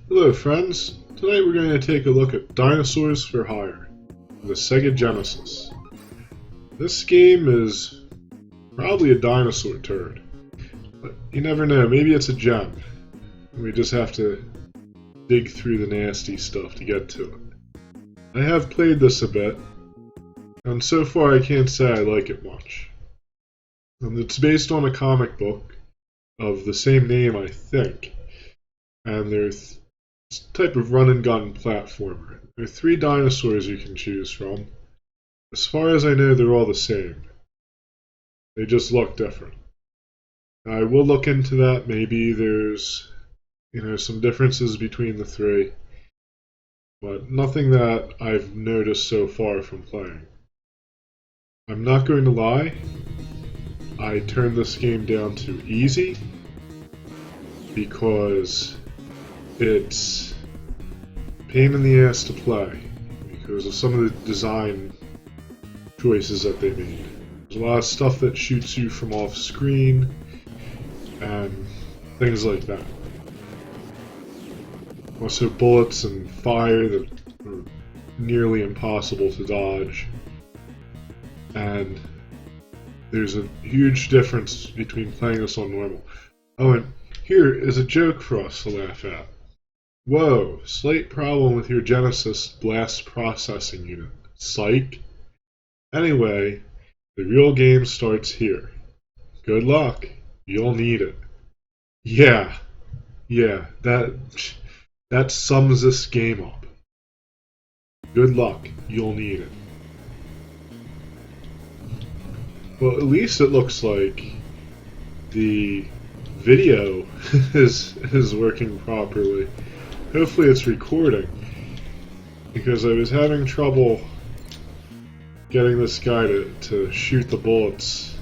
Hello friends, tonight we're going to take a look at Dinosaurs for Hire, the Sega Genesis. This game is probably a dinosaur turd, but you never know, maybe it's a gem. We just have to dig through the nasty stuff to get to it. I have played this a bit, and so far I can't say I like it much. It's based on a comic book of the same name, I think, and there's type of run and gun platformer. There are 3 dinosaurs you can choose from. As far as I know, they're all the same. They just look different. I will look into that. Maybe there's, some differences between the 3, but nothing that I've noticed so far from playing. I'm not going to lie. I turned this game down to easy because it's a pain in the ass to play because of some of the design choices that they made. There's a lot of stuff that shoots you from off screen and things like that. Also bullets and fire that are nearly impossible to dodge. And there's a huge difference between playing this on normal. Oh, and here is a joke for us to laugh at. Whoa, slight problem with your Genesis blast processing unit. Psych. Anyway, the real game starts here. Good luck. You'll need it. Yeah, that sums this game up. Good luck. You'll need it. Well, at least it looks like the video is working properly. Hopefully it's recording, because I was having trouble getting this guy to shoot the bullets,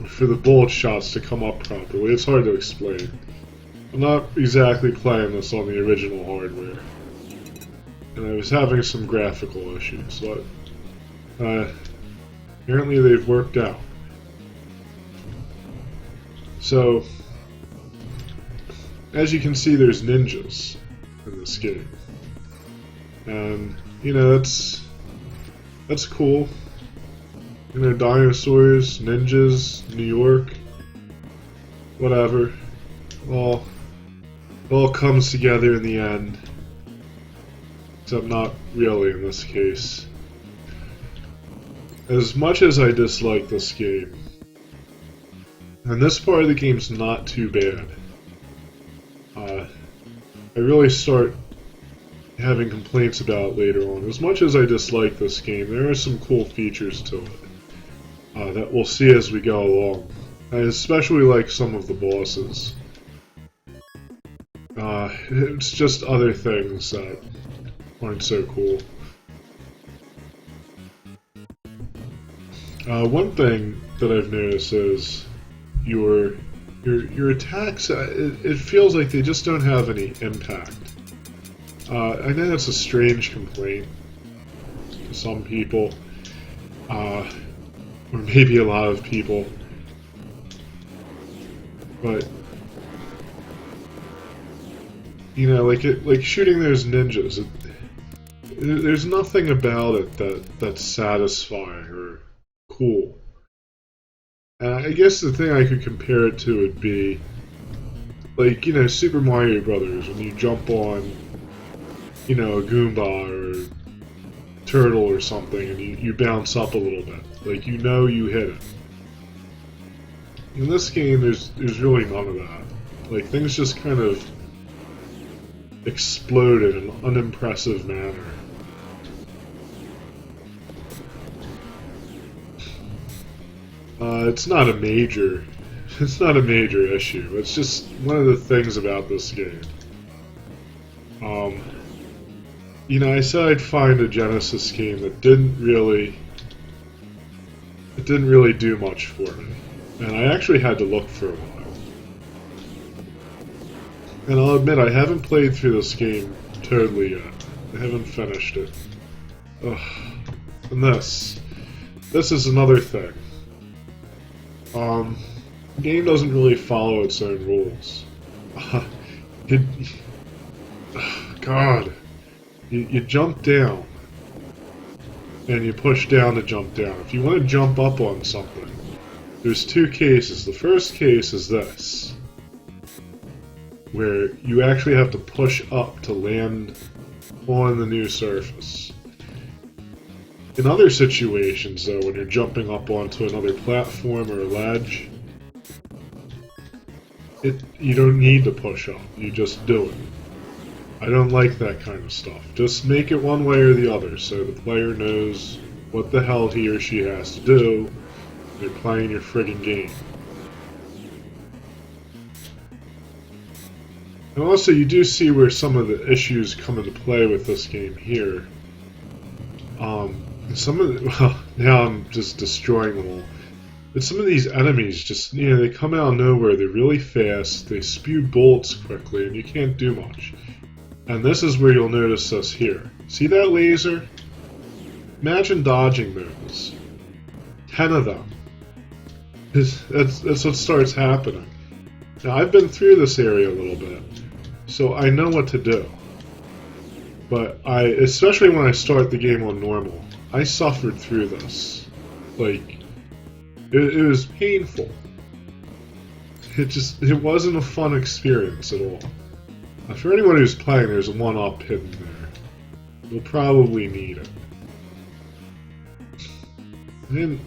for the bullet shots to come up properly. It's hard to explain. I'm not exactly playing this on the original hardware, and I was having some graphical issues, but apparently they've worked out. So, as you can see, there's ninjas in this game, and that's cool. Dinosaurs, ninjas, New York, whatever. It all comes together in the end, except not really in this case. As much as I dislike this game, and this part of the game's not too bad, I really start having complaints about later on. As much as I dislike this game, there are some cool features to it that we'll see as we go along. I especially like some of the bosses. It's just other things that aren't so cool. One thing that I've noticed is your attacks, it feels like they just don't have any impact. I know that's a strange complaint to some people, or maybe a lot of people, but like shooting those ninjas, there's nothing about it that's satisfying or cool. I guess the thing I could compare it to would be, like, Super Mario Brothers, when you jump on, a Goomba or Turtle or something, and you bounce up a little bit. Like, you hit it. In this game, there's really none of that. Like, things just kind of explode in an unimpressive manner. It's not a major issue. It's just one of the things about this game. I said I'd find a Genesis game that didn't really do much for me, and I actually had to look for a while. And I'll admit, I haven't played through this game totally yet. I haven't finished it. Ugh. And this is another thing. The game doesn't really follow its own rules. You, God, you jump down, and you push down to jump down. If you want to jump up on something, there's two cases. The first case is this, where you actually have to push up to land on the new surface. In other situations, though, when you're jumping up onto another platform or a ledge, you don't need to push up, you just do it. I don't like that kind of stuff. Just make it one way or the other so the player knows what the hell he or she has to do when they're playing your friggin' game. And also, you do see where some of the issues come into play with this game here. Some of the, well, now I'm just destroying them all. But some of these enemies just, they come out of nowhere, they're really fast, they spew bullets quickly, and you can't do much. And this is where you'll notice this here. See that laser? Imagine dodging those. 10 of them. That's what starts happening. Now, I've been through this area a little bit, so I know what to do. But especially when I start the game on normal, I suffered through this. Like, it was painful. It wasn't a fun experience at all. For anyone who's playing, there's a 1-up hidden there. You'll probably need it. And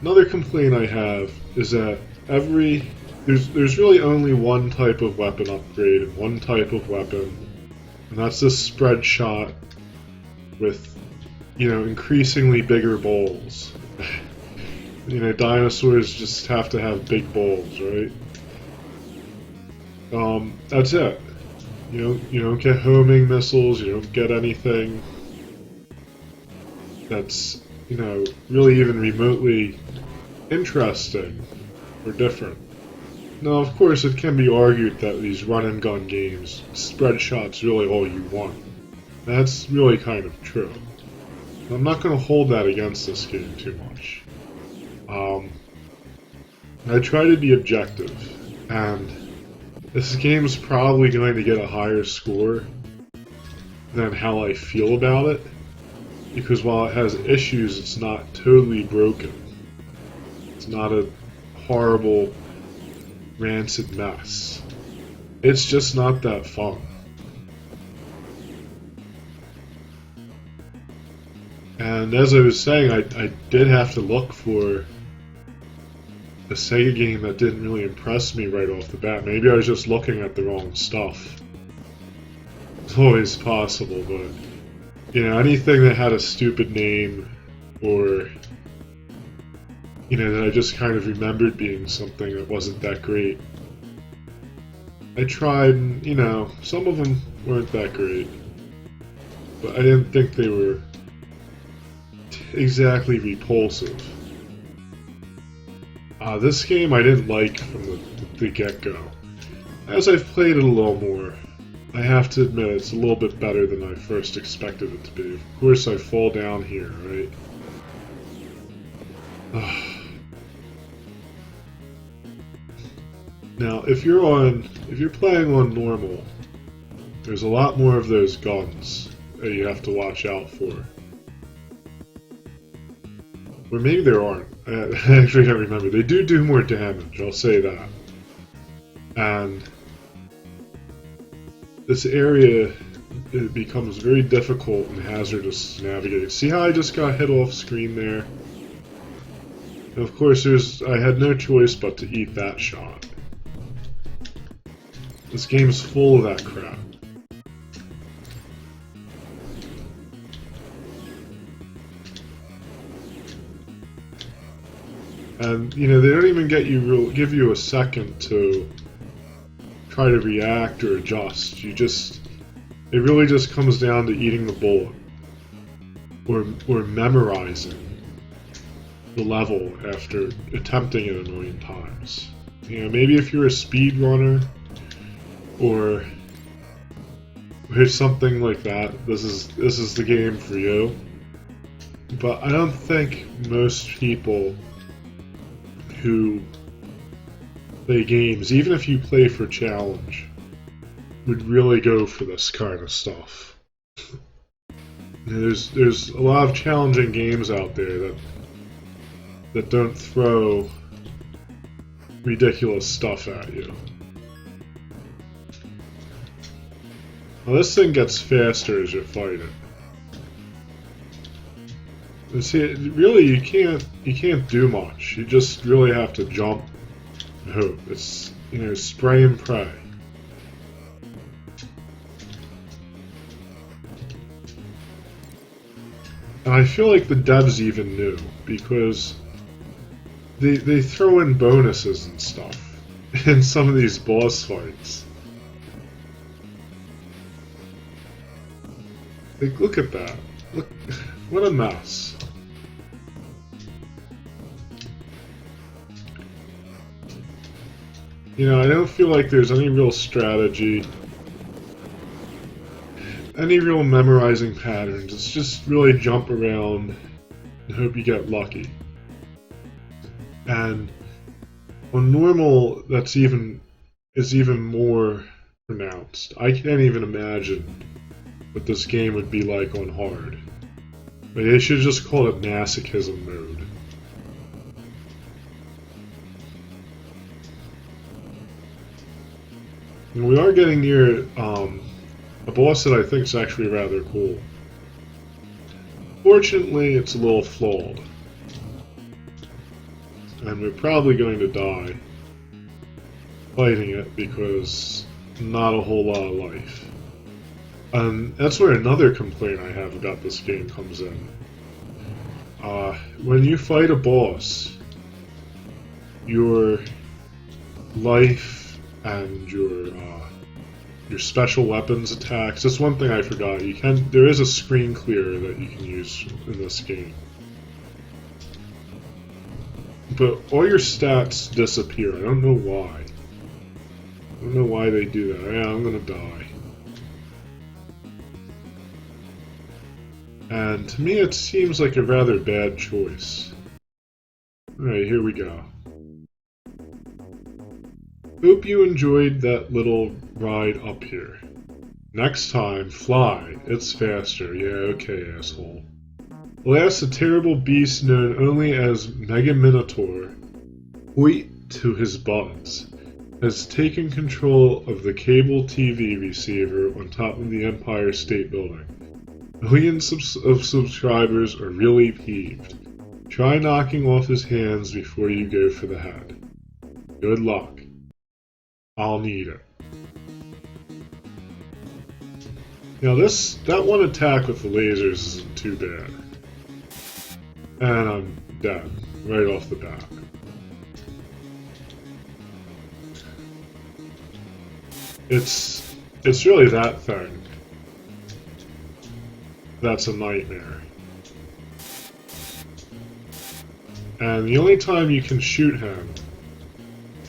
another complaint I have is that there's really only one type of weapon upgrade and one type of weapon, and that's this spread shot with, increasingly bigger bowls. Dinosaurs just have to have big bowls, right? That's it. You don't get homing missiles, you don't get anything that's, really even remotely interesting or different. Now, of course, it can be argued that these run-and-gun games, spread shot's really all you want. That's really kind of true. I'm not going to hold that against this game too much. I try to be objective, and this game's probably going to get a higher score than how I feel about it, because while it has issues, it's not totally broken. It's not a horrible, rancid mess. It's just not that fun. And as I was saying, I did have to look for a Sega game that didn't really impress me right off the bat. Maybe I was just looking at the wrong stuff. It's always possible, but anything that had a stupid name or that I just kind of remembered being something that wasn't that great. I tried, and some of them weren't that great, but I didn't think they were exactly repulsive. This game I didn't like from the get-go. As I've played it a little more, I have to admit it's a little bit better than I first expected it to be. Of course I fall down here, right? Now, if you're playing on normal, there's a lot more of those guns that you have to watch out for. Or maybe there aren't. I actually don't remember. They do more damage, I'll say that. And this area, it becomes very difficult and hazardous to navigate. See how I just got hit off screen there? And of course, I had no choice but to eat that shot. This game's full of that crap. And, they don't even give you a second to try to react or adjust. It really just comes down to eating the bullet. Or memorizing the level after attempting it a million times. Maybe if you're a speedrunner or something like that, this is the game for you. But I don't think most people who play games, even if you play for challenge, would really go for this kind of stuff. There's a lot of challenging games out there that don't throw ridiculous stuff at you. Well, this thing gets faster as you fight it. And see, really, you can't do much. You just really have to jump and hope. It's, spray and pray. And I feel like the devs even knew, because they throw in bonuses and stuff in some of these boss fights. Like, look at that. Look, what a mess. I don't feel like there's any real strategy, any real memorizing patterns. It's just really jump around and hope you get lucky. And on normal, is even more pronounced. I can't even imagine what this game would be like on hard. But they should just call it masochism mode. And we are getting near a boss that I think is actually rather cool. Fortunately, it's a little flawed. And we're probably going to die fighting it because not a whole lot of life. And that's where another complaint I have about this game comes in. When you fight a boss, your life and your special weapons attacks. That's one thing I forgot. There is a screen clearer that you can use in this game. But all your stats disappear. I don't know why. I don't know why they do that. Yeah, I'm gonna die. And to me it seems like a rather bad choice. Alright, here we go. Hope you enjoyed that little ride up here. Next time, fly. It's faster. Yeah, okay, asshole. Alas, a terrible beast known only as Mega Minotaur, hoit to his buds, has taken control of the cable TV receiver on top of the Empire State Building. Millions of subscribers are really peeved. Try knocking off his hands before you go for the head. Good luck. I'll need it. Now that one attack with the lasers isn't too bad. And I'm dead, right off the bat. It's really that thing that's a nightmare. And the only time you can shoot him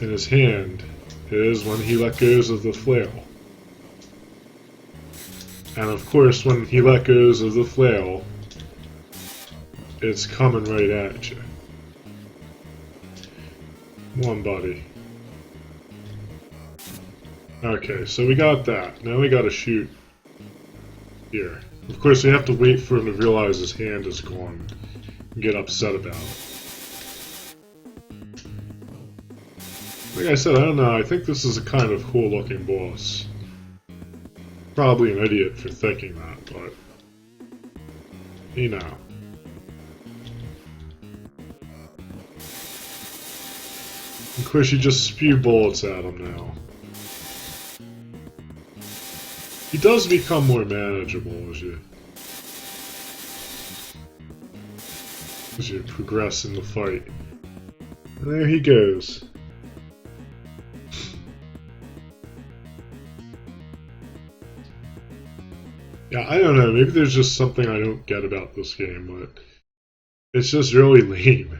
in his hand is when he let goes of the flail. And of course, when he let goes of the flail, it's coming right at you. Come on, buddy. Okay, so we got that. Now we gotta shoot here. Of course, we have to wait for him to realize his hand is gone and get upset about it. Like I said, I don't know, I think this is a kind of cool looking boss. Probably an idiot for thinking that, but Of course, you just spew bullets at him now. He does become more manageable as you progress in the fight. And there he goes. Yeah, I don't know, maybe there's just something I don't get about this game, but it's just really lame.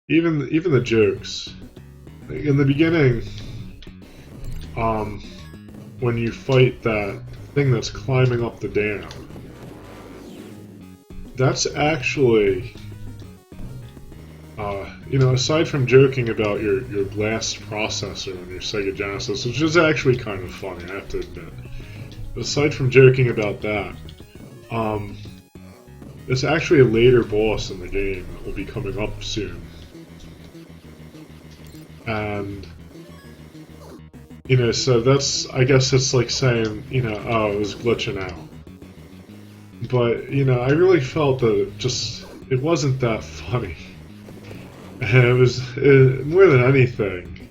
Even the jokes. Like in the beginning, when you fight that thing that's climbing up the dam, that's actually, you know, aside from joking about your blast processor on your Sega Genesis, which is actually kind of funny, I have to admit. Aside from joking about that, it's actually a later boss in the game that will be coming up soon. And, you know, so that's, I guess it's like saying, you know, oh, it was glitching out. But, you know, I really felt that it wasn't that funny. And it was, more than anything,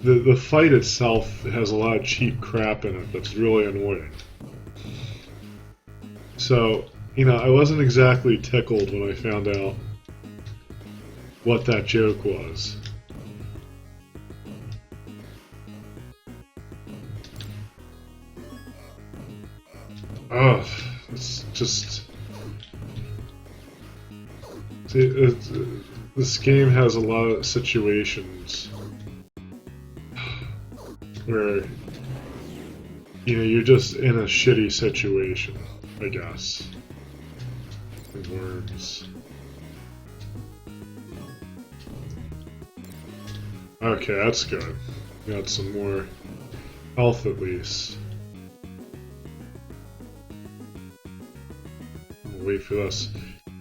the fight itself has a lot of cheap crap in it that's really annoying. So, you know, I wasn't exactly tickled when I found out what that joke was. Ugh, it's just... See, this game has a lot of situations where, you know, you're just in a shitty situation, I guess. And worms. Okay, that's good. Got some more health at least. I'll wait for this.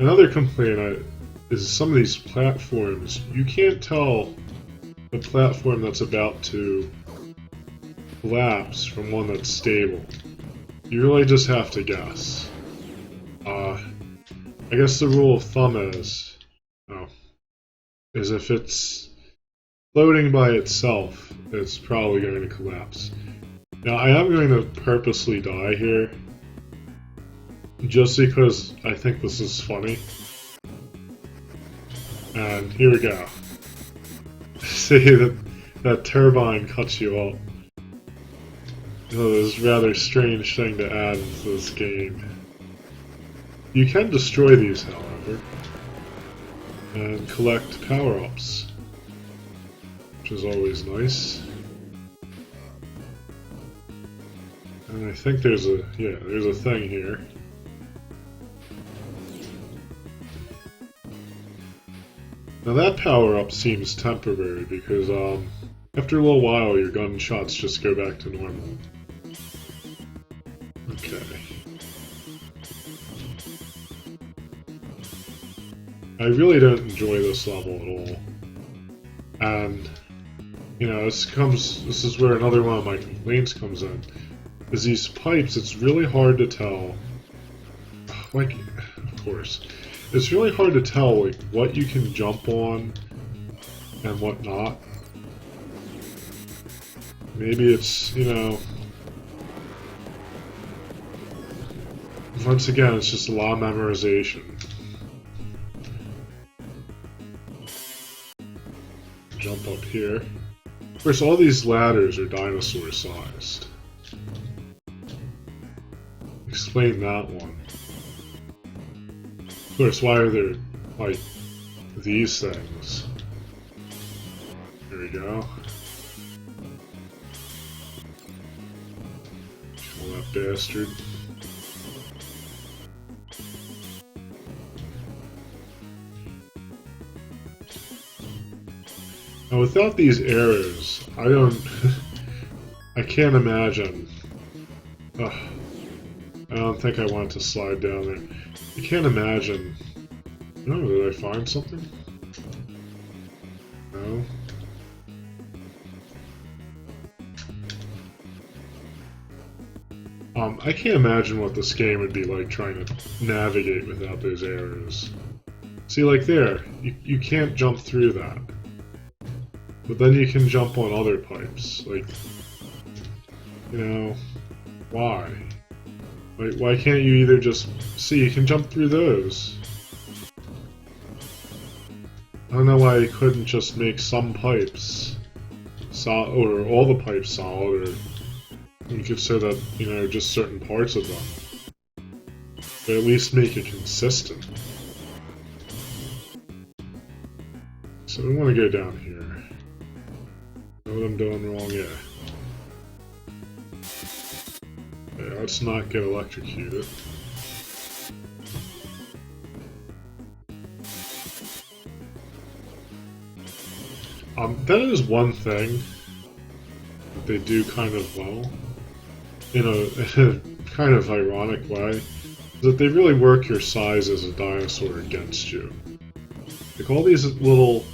Another complaint is some of these platforms, you can't tell a platform that's about to collapse from one that's stable. You really just have to guess. I guess the rule of thumb is if it's floating by itself, it's probably going to collapse. Now, I am going to purposely die here, just because I think this is funny. And here we go. See, that turbine cuts you up. You know, it's a rather strange thing to add into this game. You can destroy these, however, and collect power-ups, which is always nice. And I think there's a thing here. Now that power-up seems temporary because after a little while your gunshots just go back to normal. Okay. I really don't enjoy this level at all. And, you know, this is where another one of my complaints comes in. Is these pipes, it's really hard to tell. Like, of course. It's really hard to tell, like, what you can jump on and what not. Maybe it's, you know... Once again, it's just a lot of memorization. Jump up here. Of course, all these ladders are dinosaur-sized. Explain that one. Of course, why are there, like, these things? Here we go. Kill that bastard. Now, without these arrows, I can't imagine. I don't think I want to slide down there. I can't imagine. Oh, did I find something? No. I can't imagine what this game would be like trying to navigate without those arrows. See, like there, you can't jump through that. But then you can jump on other pipes. Like, you know, why? Like, why can't you either just... See, you can jump through those. I don't know why you couldn't just make some pipes solid, or all the pipes solid, or you could say that, you know, just certain parts of them. But at least make it consistent. So we want to go down here. Know what I'm doing wrong? Yeah. Okay, let's not get electrocuted. That is one thing that they do kind of well, in a kind of ironic way, that they really work your size as a dinosaur against you. Like all these little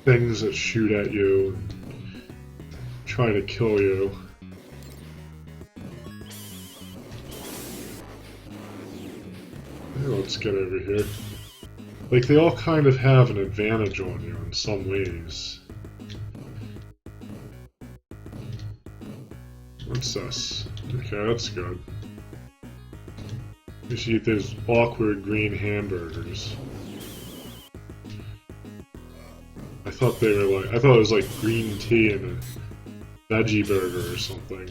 things that shoot at you, try to kill you. Let's get over here. Like, they all kind of have an advantage on you in some ways. What's this? Okay, that's good. You see those awkward green hamburgers. I thought they were like, I thought it was like green tea and a veggie burger or something.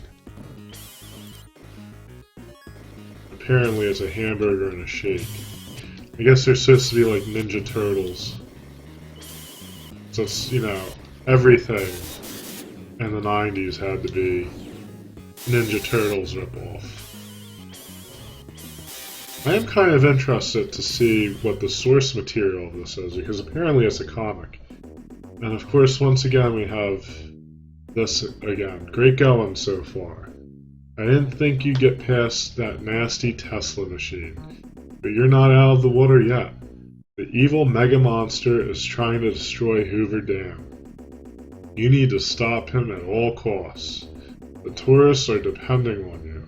Apparently it's a hamburger and a shake. I guess they're supposed to be like Ninja Turtles. So it's, you know, everything in the 90s had to be Ninja Turtles ripoff. I am kind of interested to see what the source material of this is, because apparently it's a comic. And of course, once again, we have this again. Great going so far. I didn't think you'd get past that nasty Tesla machine. But you're not out of the water yet. The evil mega monster is trying to destroy Hoover Dam. You need to stop him at all costs. The tourists are depending on you.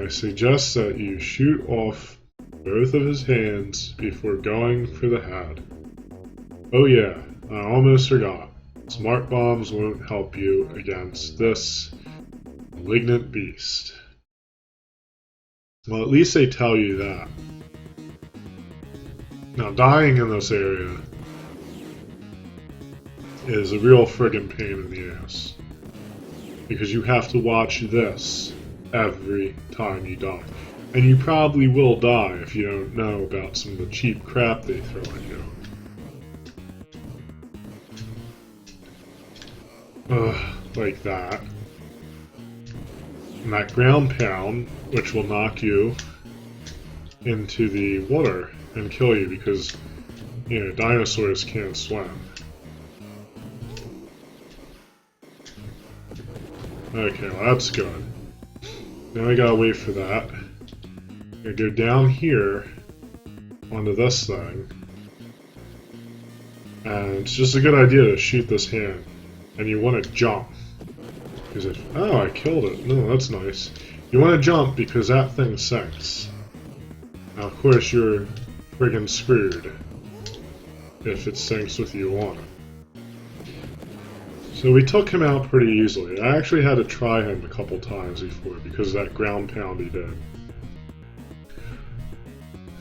I suggest that you shoot off both of his hands before going for the head. Oh yeah, I almost forgot. Smart bombs won't help you against this malignant beast. Well, at least they tell you that. Now, dying in this area is a real friggin' pain in the ass. Because you have to watch this every time you die. And you probably will die if you don't know about some of the cheap crap they throw at you. Like that. And that ground pound, which will knock you into the water and kill you because, you know, dinosaurs can't swim. Okay, well that's good. Now I gotta wait for that. I'm gonna go down here onto this thing. And it's just a good idea to shoot this hand. And you want to jump. Because if, oh, I killed it. No, that's nice. You want to jump because that thing sinks. Now, of course, you're friggin' screwed if it sinks with you on it. So we took him out pretty easily. I actually had to try him a couple times before because of that ground pound he did.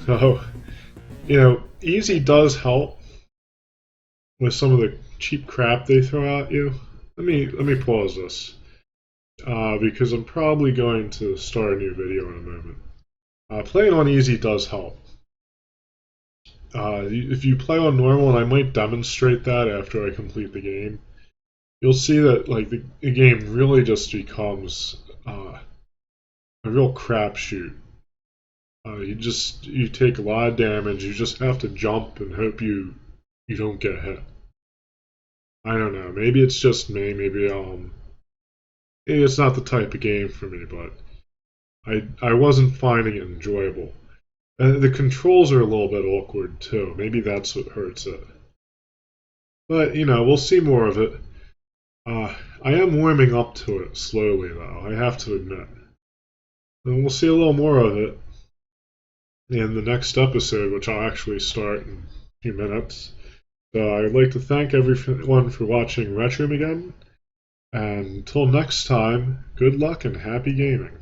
So, you know, easy does help with some of the cheap crap they throw at you. Let me pause this because I'm probably going to start a new video in a moment. Playing on easy does help. If you play on normal, and I might demonstrate that after I complete the game, you'll see that like the game really just becomes a real crapshoot. You take a lot of damage. You just have to jump and hope you don't get hit. I don't know. Maybe it's just me. Maybe it's not the type of game for me. But I wasn't finding it enjoyable. The controls are a little bit awkward too. Maybe that's what hurts it. But you know, we'll see more of it. I am warming up to it slowly, though. I have to admit. And we'll see a little more of it in the next episode, which I'll actually start in a few minutes. So I'd like to thank everyone for watching Retro again. And until next time, good luck and happy gaming.